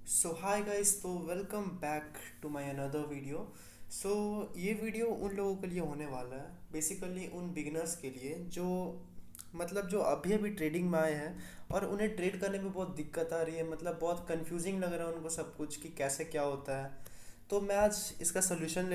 सो hi guys, तो welcome back to my another video. So ये video उन लोगों के लिए होने वाला है, बेसिकली उन बिगिनर्स के लिए जो जो अभी अभी ट्रेडिंग में आए हैं और उन्हें ट्रेड करने में बहुत दिक्कत आ रही है। बहुत कंफ्यूजिंग लग रहा है उनको सब कुछ कि कैसे क्या होता है। तो मैं आज इसका सोल्यूशन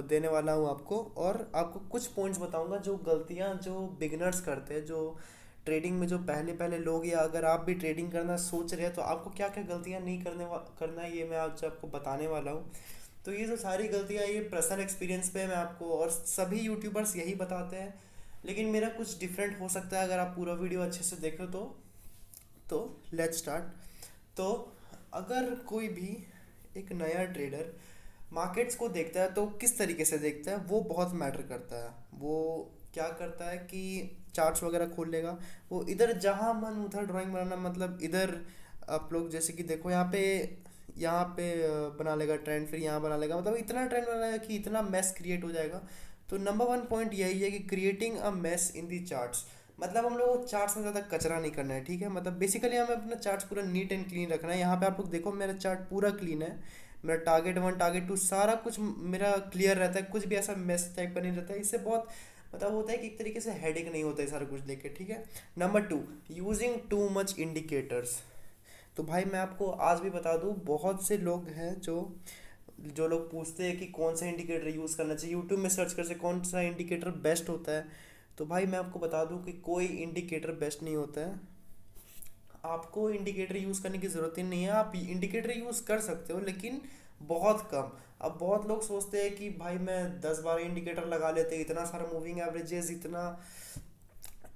देने वाला हूँ आपको, और आपको कुछ पॉइंट्स बताऊंगा जो गलतियाँ जो बिगिनर्स करते हैं, जो ट्रेडिंग में जो पहले पहले लोग, या अगर आप भी ट्रेडिंग करना सोच रहे हैं तो आपको क्या क्या गलतियाँ नहीं करना है, ये मैं आज आपको बताने वाला हूँ। तो ये जो सारी गलतियाँ, ये पर्सनल एक्सपीरियंस पे मैं आपको, और सभी यूट्यूबर्स यही बताते हैं, लेकिन मेरा कुछ डिफरेंट हो सकता है अगर आप पूरा वीडियो अच्छे से देखो तो लेट्स स्टार्ट। तो अगर कोई भी एक नया ट्रेडर मार्केट्स को देखता है तो किस तरीके से देखता है वो बहुत मैटर करता है। वो क्या करता है कि चार्ट्स वगैरह खोल लेगा, वो इधर जहाँ मन उधर ड्राइंग बनाना, इधर आप लोग जैसे कि देखो यहाँ पे बना लेगा ट्रेंड, फिर यहाँ बना लेगा, इतना ट्रेंड बनाएगा कि इतना मैस क्रिएट हो जाएगा। तो नंबर वन पॉइंट यही है कि creating a mess in the charts. हम लोग को चार्ट्स में ज़्यादा कचरा नहीं करना है, ठीक है। बेसिकली हमें अपना चार्ट्स पूरा नीट एंड क्लीन रखना है। यहाँ पे आप लोग देखो, मेरा चार्ट पूरा क्लीन है। मेरा टारगेट वन टारगेट टू सारा कुछ मेरा क्लियर रहता है, कुछ भी ऐसा मेस टाइप का नहीं रहता है। इससे बहुत होता है कि एक तरीके से हेडेक नहीं होता है सारा कुछ देख के, ठीक है। Number two, using too much indicators. तो भाई मैं आपको आज भी बता दूं, बहुत से लोग हैं जो जो लोग पूछते हैं कि कौन सा इंडिकेटर यूज़ करना चाहिए, यूट्यूब में सर्च करते कौन सा इंडिकेटर बेस्ट होता है। तो भाई मैं आपको बता दूं कि कोई इंडिकेटर बेस्ट नहीं होता है। आपको इंडिकेटर यूज़ करने की ज़रूरत ही नहीं है। आप इंडिकेटर यूज़ कर सकते हो, लेकिन बहुत कम। अब बहुत लोग सोचते हैं कि भाई मैं 10-12 इंडिकेटर लगा लेते, इतना सारा मूविंग एवरेजेस, इतना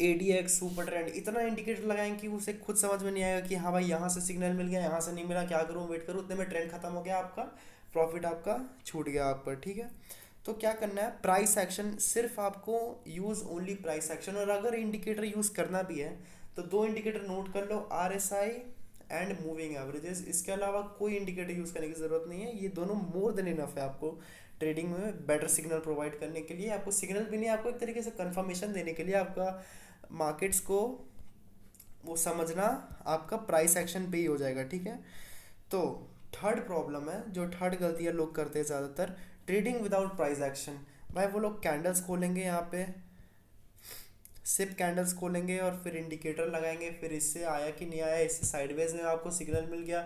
ADX सुपर ट्रेंड, इतना इंडिकेटर लगाएंगे कि उसे खुद समझ में नहीं आएगा कि हाँ भाई यहाँ से सिग्नल मिल गया, यहाँ से नहीं मिला, क्या करूँ, वेट करूँ, उतने में ट्रेंड खत्म हो गया, आपका प्रॉफिट आपका छूट गया आप पर, ठीक है। तो क्या करना है, प्राइस एक्शन, सिर्फ आपको यूज़ ओनली प्राइस एक्शन। और अगर इंडिकेटर यूज़ करना भी है तो दो इंडिकेटर नोट कर लो, RSI एंड मूविंग एवरेजेस। इसके अलावा कोई इंडिकेटर यूज़ करने की ज़रूरत नहीं है। ये दोनों मोर देन इनफ है आपको ट्रेडिंग में बेटर सिग्नल प्रोवाइड करने के लिए। आपको सिग्नल भी नहीं, आपको एक तरीके से कंफर्मेशन देने के लिए, आपका मार्केट्स को वो समझना आपका प्राइस एक्शन पे ही हो जाएगा, ठीक है। तो थर्ड प्रॉब्लम है, जो थर्ड गलतियाँ लोग करते हैं ज़्यादातर, ट्रेडिंग विदाउट प्राइस एक्शन। भाई वो लोग कैंडल्स खोलेंगे, यहाँ पे सिप कैंडल्स खोलेंगे और फिर इंडिकेटर लगाएंगे, फिर इससे आया कि नहीं आया, इससे साइडवेज में आपको सिग्नल मिल गया,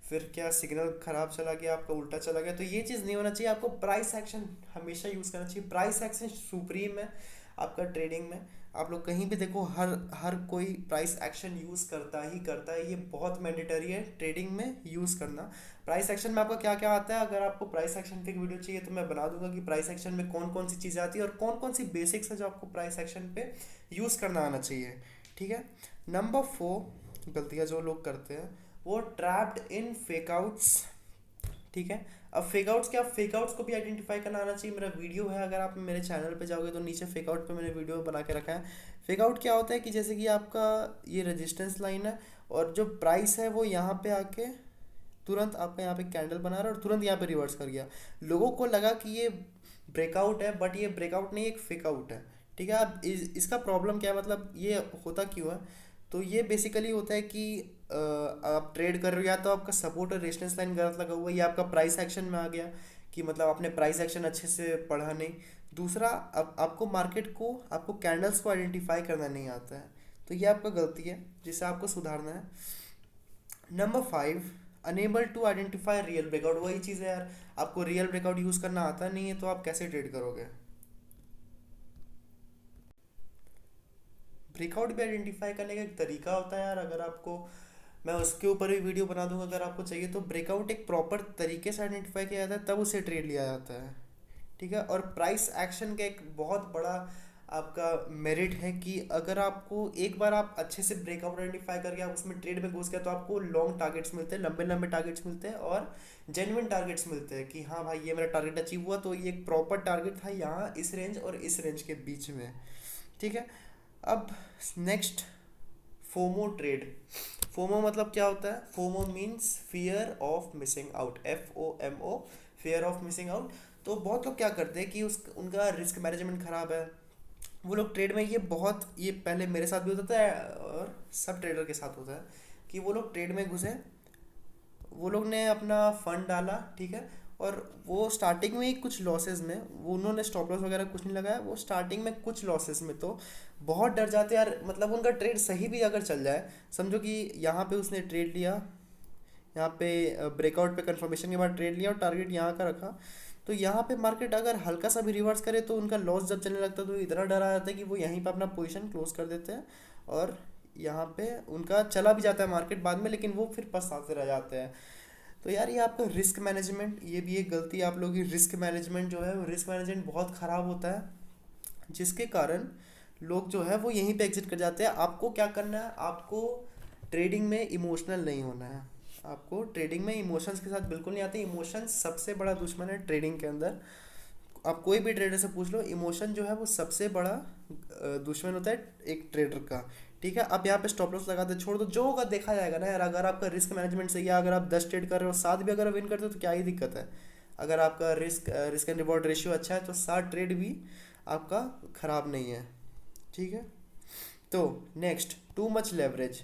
फिर क्या सिग्नल खराब चला गया, आपका उल्टा चला गया। तो ये चीज़ नहीं होना चाहिए। आपको प्राइस एक्शन हमेशा यूज़ करना चाहिए। प्राइस एक्शन सुप्रीम है आपका ट्रेडिंग में। आप लोग कहीं भी देखो, हर हर कोई प्राइस एक्शन यूज़ करता ही करता है। ये बहुत मैंडेटरी है ट्रेडिंग में यूज़ करना। प्राइस एक्शन में आपका क्या क्या आता है, अगर आपको प्राइस एक्शन की एक वीडियो चाहिए तो मैं बना दूंगा कि प्राइस एक्शन में कौन कौन सी चीज़ें आती है और कौन कौन सी बेसिक्स है जो आपको प्राइस एक्शन पे यूज़ करना आना चाहिए, ठीक है। नंबर फोर गलतियाँ जो लोग करते हैं, वो ट्रैप्ड इन फेकआउट्स, ठीक है। अब फेकआउट्स क्या, फेकआउट्स को भी आइडेंटिफाई करना आना चाहिए। मेरा वीडियो है, अगर आप मेरे चैनल पे जाओगे तो नीचे फेकआउट पे मैंने वीडियो बना के रखा है। फेकआउट क्या होता है कि जैसे कि आपका ये रेजिस्टेंस लाइन है, और जो प्राइस है वो यहाँ पे आके तुरंत आपका यहाँ पे कैंडल बना रहा है और तुरंत यहाँ पे रिवर्स कर गया। लोगों को लगा कि ये ब्रेकआउट है, बट ये ब्रेकआउट नहीं, एक फेकआउट है, ठीक है। अब इसका प्रॉब्लम क्या है, ये होता क्यों है। तो ये बेसिकली होता है कि आप ट्रेड कर रहे हो, या तो आपका सपोर्ट और रेजिस्टेंस लाइन गलत लगा हुआ है, या आपका प्राइस एक्शन में आ गया कि आपने प्राइस एक्शन अच्छे से पढ़ा नहीं। दूसरा, अब आपको मार्केट को, आपको कैंडल्स को आइडेंटिफाई करना नहीं आता है। तो ये आपका गलती है जिसे आपको सुधारना है। Number five, enable to identify real breakout. वही चीज़ है यार, आपको रियल ब्रेकआउट यूज़ करना आता नहीं है तो आप कैसे ट्रेड करोगे। ब्रेकआउट भी आइडेंटिफाई करने का एक तरीका होता है यार, अगर आपको, मैं उसके ऊपर भी वीडियो बना दूंगा अगर आपको चाहिए। तो ब्रेकआउट एक प्रॉपर तरीके से आइडेंटिफाई किया जाता है, तब उसे ट्रेड लिया जाता है, ठीक है। और प्राइस एक्शन का एक बहुत बड़ा आपका मेरिट है कि अगर आपको एक बार आप अच्छे से ब्रेकआउट आइडेंटिफाई करके आप उसमें ट्रेड में घुस गया, तो आपको लॉन्ग टारगेट्स मिलते हैं, लंबे लंबे टारगेट्स मिलते हैं, और जेन्युइन टारगेट्स मिलते हैं कि हाँ भाई ये मेरा टारगेट अचीव हुआ। तो ये एक प्रॉपर टारगेट था यहाँ इस रेंज और इस रेंज के बीच में, ठीक है। अब नेक्स्ट, फोमो ट्रेड। फोमो क्या होता है, FOMO means fear of missing out, FOMO, fear of missing out. तो बहुत लोग क्या करते हैं कि उस उनका रिस्क मैनेजमेंट खराब है। वो लोग ट्रेड में, ये पहले मेरे साथ भी होता था और सब ट्रेडर के साथ होता है कि वो लोग ट्रेड में घुसे, वो लोग ने अपना फंड डाला, ठीक है, और वो स्टार्टिंग में ही कुछ लॉसेस में, वो उन्होंने स्टॉप लॉस वगैरह कुछ नहीं लगाया, वो स्टार्टिंग में कुछ लॉसेस में, तो बहुत डर जाते हैं यार। मतलब उनका ट्रेड सही भी अगर चल जाए, समझो कि यहाँ पे उसने ट्रेड लिया, यहाँ पे ब्रेकआउट पे कंफर्मेशन के बाद ट्रेड लिया और टारगेट यहाँ का रखा, तो यहाँ पे मार्केट अगर हल्का सा भी रिवर्स करे तो उनका लॉस जब चलने लगता है तो इतना डर आ जाता है कि वो यहीं पे अपना पोजीशन क्लोज कर देते हैं, और यहाँ पे उनका चला भी जाता है मार्केट बाद में, लेकिन वो फिर पछताते रह जाते हैं। तो यार ये आपका रिस्क मैनेजमेंट, ये भी एक गलती है आप लोगों की। रिस्क मैनेजमेंट जो है वो रिस्क मैनेजमेंट बहुत ख़राब होता है, जिसके कारण लोग जो है वो यहीं पे एग्जिट कर जाते हैं। आपको क्या करना है, आपको ट्रेडिंग में इमोशनल नहीं होना है। आपको ट्रेडिंग में इमोशंस के साथ बिल्कुल नहीं आते। इमोशंस सबसे बड़ा दुश्मन है ट्रेडिंग के अंदर। आप कोई भी ट्रेडर से पूछ लो, इमोशन जो है वो सबसे बड़ा दुश्मन होता है एक ट्रेडर का। ठीक है, आप यहाँ पे स्टॉप लॉस लगा दे, छोड़ दो, जो होगा देखा जाएगा ना यार। अगर आपका रिस्क मैनेजमेंट सही है, अगर आप 10 ट्रेड कर रहे हो, 7 भी अगर विन करते हो तो क्या ही दिक्कत है। अगर आपका रिस्क एंड रिवॉर्ड रेशियो अच्छा है तो 7 ट्रेड भी आपका खराब नहीं है। ठीक है, तो नेक्स्ट, टू मच लेवरेज।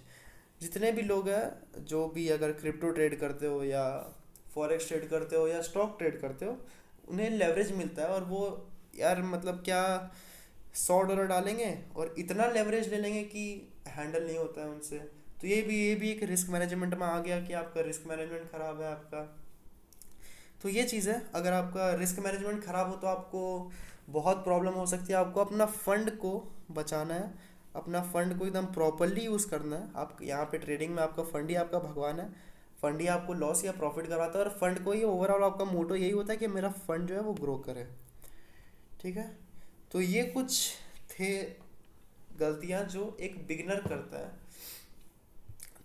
जितने भी लोग हैं जो भी अगर क्रिप्टो ट्रेड करते हो या फॉरेक्स ट्रेड करते हो या स्टॉक ट्रेड करते हो, उन्हें लेवरेज मिलता है, और वो यार मतलब क्या, $100 डालेंगे और इतना लेवरेज ले लेंगे कि हैंडल नहीं होता है उनसे। तो ये भी एक रिस्क मैनेजमेंट में आ गया कि आपका रिस्क मैनेजमेंट ख़राब है आपका। तो ये चीज़ है, अगर आपका रिस्क मैनेजमेंट ख़राब हो तो आपको बहुत प्रॉब्लम हो सकती है। आपको अपना फंड को बचाना है, अपना फंड को एकदम प्रॉपरली यूज़ करना है। आप यहाँ पे ट्रेडिंग में आपका फंड ही आपका भगवान है। फंड ही आपको लॉस या प्रॉफिट करवाता है, और फंड को ही ओवरऑल आपका मोटो यही होता है कि मेरा फंड जो है वो ग्रो करे। ठीक है, तो ये कुछ थे गलतियाँ जो एक बिगिनर करता है।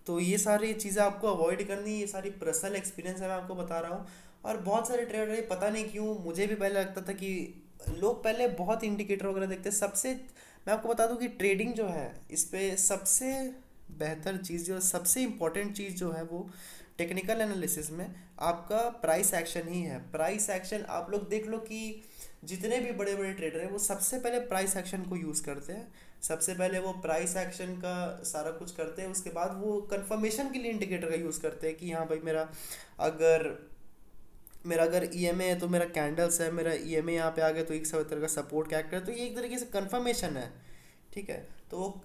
तो ये सारी चीज़ें आपको अवॉइड करनी, ये सारी पर्सनल एक्सपीरियंस है, मैं आपको बता रहा हूँ। और बहुत सारे ट्रेडर है, पता नहीं क्यों, मुझे भी पहले लगता था कि लोग पहले बहुत इंडिकेटर वगैरह देखते हैं। सबसे, मैं आपको बता दूं कि ट्रेडिंग जो है इस पे सबसे बेहतर चीज़, जो सबसे इम्पोर्टेंट चीज़ जो है वो टेक्निकल एनालिसिस में आपका प्राइस एक्शन ही है। प्राइस एक्शन आप लोग देख लो कि जितने भी बड़े बड़े ट्रेडर हैं वो सबसे पहले प्राइस एक्शन को यूज़ करते हैं। सबसे पहले वो प्राइस एक्शन का सारा कुछ करते हैं, उसके बाद वो कंफर्मेशन के लिए इंडिकेटर का यूज़ करते हैं कि हाँ भाई अगर अगर ईएमए है तो मेरा कैंडल्स है, मेरा ईएमए यहाँ पे आ गया तो एक तरह का सपोर्ट क्या करे, तो ये एक तरीके से कंफर्मेशन है। ठीक है, तो वो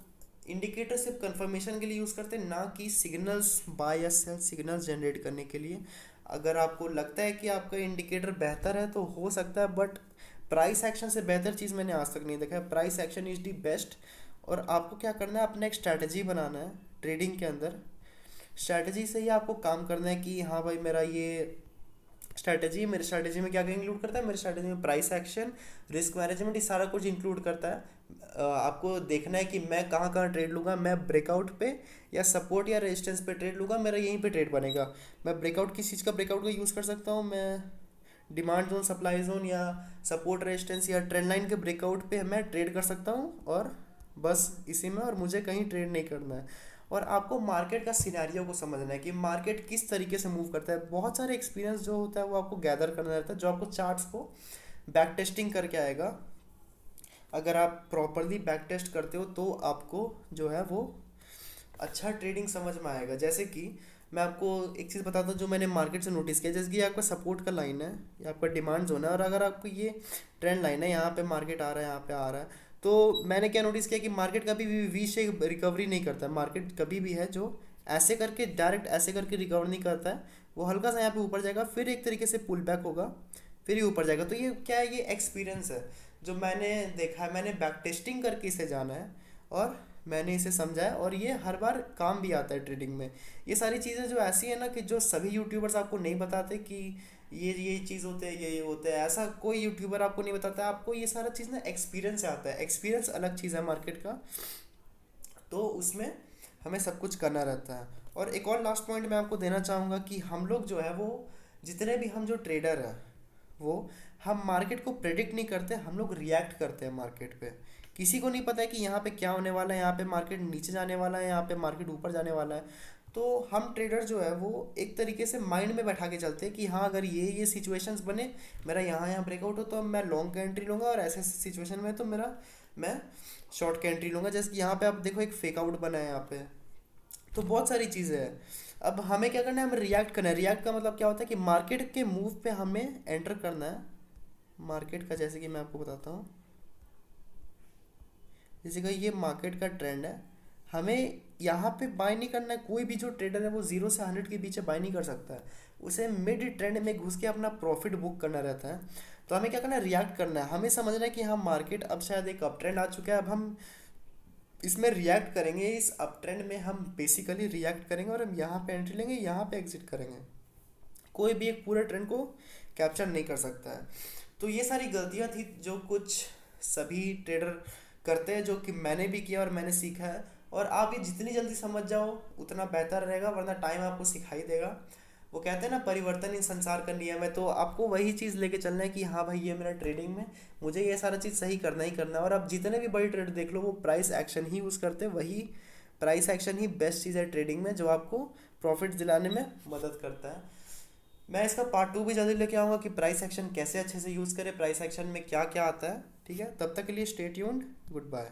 इंडिकेटर सिर्फ कंफर्मेशन के लिए यूज़ करते हैं, ना कि सिग्नल्स बाय या सेल सिग्नल्स जनरेट करने के लिए। अगर आपको लगता है कि आपका इंडिकेटर बेहतर है तो हो सकता है, बट प्राइस एक्शन से बेहतर चीज़ मैंने आज तक नहीं देखा है। Price action is the best. और आपको क्या करना है, अपना एक स्ट्रैटेजी बनाना है ट्रेडिंग के अंदर। स्ट्रैटेजी से ही आपको काम करना है कि हाँ भाई मेरा ये स्ट्रैटेजी, मेरे स्ट्रैटेजी में क्या क्या इंक्लूड करता है, मेरे स्ट्रैटेजी में प्राइस एक्शन, रिस्क मैनेजमेंट, ये सारा कुछ इंक्लूड करता है। आपको देखना है कि मैं कहाँ कहाँ ट्रेड लूँगा, मैं ब्रेकआउट पे या सपोर्ट या रेजिस्टेंस पे ट्रेड लूँगा, मेरा यहीं पे ट्रेड बनेगा। मैं ब्रेकआउट किस चीज़ का ब्रेकआउट का यूज़ कर सकता हूँ, मैं डिमांड जोन, सप्लाई जोन या सपोर्ट रेजिस्टेंस या ट्रेंड लाइन के ब्रेकआउट पे मैं ट्रेड कर सकता हूँ, और बस इसी में, और मुझे कहीं ट्रेड नहीं करना है। और आपको मार्केट का सिनेरियो को समझना है कि मार्केट किस तरीके से मूव करता है। बहुत सारे एक्सपीरियंस जो होता है वो आपको गैदर करना रहता है, जो आपको चार्ट्स को बैक टेस्टिंग करके आएगा। अगर आप प्रॉपरली बैक टेस्ट करते हो तो आपको जो है वो अच्छा ट्रेडिंग समझ में आएगा। जैसे कि मैं आपको एक चीज़ बताता हूँ जो मैंने मार्केट से नोटिस किया। जैसे कि ये आपका सपोर्ट का लाइन है, ये आपका डिमांड जोन है, और अगर आपको ये ट्रेंड लाइन है, यहाँ पे मार्केट आ रहा है, यहाँ पे आ रहा है, तो मैंने क्या नोटिस किया कि मार्केट कभी भी वी शेप रिकवरी नहीं करता है। मार्केट कभी भी है जो ऐसे करके डायरेक्ट ऐसे करके रिकवर नहीं करता है। वो हल्का सा यहाँ पे ऊपर जाएगा, फिर एक तरीके से पुल बैक होगा, फिर ये ऊपर जाएगा। तो ये क्या है, ये एक्सपीरियंस है जो मैंने देखा है। मैंने बैक टेस्टिंग करके इसे जाना है और मैंने इसे समझा है, और ये हर बार काम भी आता है ट्रेडिंग में। ये सारी चीज़ें जो ऐसी है ना कि जो सभी यूट्यूबर्स आपको नहीं बताते कि ये चीज़ होते हैं, ये होते हैं, ऐसा कोई यूट्यूबर आपको नहीं बताता। आपको ये सारा चीज़ ना एक्सपीरियंस से आता है। एक्सपीरियंस अलग चीज़ है मार्केट का, तो उसमें हमें सब कुछ करना रहता है। और एक और लास्ट पॉइंट मैं आपको देना चाहूँगा कि हम लोग जो है वो, जितने भी हम जो ट्रेडर हैं वो, हम मार्केट को प्रेडिक्ट नहीं करते, हम लोग रिएक्ट करते हैं मार्केट पे। किसी को नहीं पता है कि यहाँ पे क्या होने वाला है, यहाँ पे मार्केट नीचे जाने वाला है, यहाँ पे मार्केट ऊपर जाने वाला है। तो हम ट्रेडर जो है वो एक तरीके से माइंड में बैठा के चलते हैं कि हाँ अगर ये सिचुएशंस बने, मेरा यहाँ यहाँ ब्रेकआउट हो तो मैं लॉन्ग का एंट्री लूँगा, और ऐसे सिचुएशन में तो मैं शॉर्ट का एंट्री लूँगा। जैसे कि यहाँ पे आप देखो एक फेक आउट बना है यहाँ पे। तो बहुत सारी चीज़ें हैं। अब हमें क्या करना है, हमें रिएक्ट करना है। रिएक्ट का मतलब क्या होता है कि मार्केट के मूव पे हमें एंटर करना है। मार्केट का जैसे कि मैं आपको बताता हूँ, जैसे कि ये मार्केट का ट्रेंड है, हमें यहाँ पे बाय नहीं करना है। कोई भी जो ट्रेडर है वो 0 से 100 के बीच बाय नहीं कर सकता है, उसे मिड ट्रेंड में घुस के अपना प्रॉफिट बुक करना रहता है। तो हमें क्या करना है, रिएक्ट करना है। हमें समझना है कि हाँ मार्केट अब शायद एक अप ट्रेंड आ चुका है, अब हम इसमें रिएक्ट करेंगे। इस अप ट्रेंड में हम बेसिकली रिएक्ट करेंगे और हम यहाँ पे एंट्री लेंगे, यहाँ पे एग्जिट करेंगे। कोई भी एक पूरे ट्रेंड को कैप्चर नहीं कर सकता है। तो ये सारी गलतियाँ थी जो कुछ सभी ट्रेडर करते हैं, जो कि मैंने भी किया और मैंने सीखा है। और आप ये जितनी जल्दी समझ जाओ उतना बेहतर रहेगा, वरना टाइम आपको सिखाई देगा। वो कहते हैं ना, परिवर्तन ही संसार का नियम है। तो आपको वही चीज़ लेके चलना है कि हाँ भाई ये मेरा ट्रेडिंग में मुझे ये सारा चीज़ सही करना ही करना है। और आप जितने भी बड़े ट्रेड देख लो वो प्राइस एक्शन ही यूज़ करते हैं। वही प्राइस एक्शन ही बेस्ट चीज़ है ट्रेडिंग में, जो आपको प्रॉफिट दिलाने में मदद करता है। मैं इसका पार्ट 2 भी जल्दी लेके आऊँगा कि प्राइस एक्शन कैसे अच्छे से यूज़ करें, प्राइस एक्शन में क्या क्या आता है। ठीक है, तब तक के लिए स्टे ट्यून्ड, गुड बाय।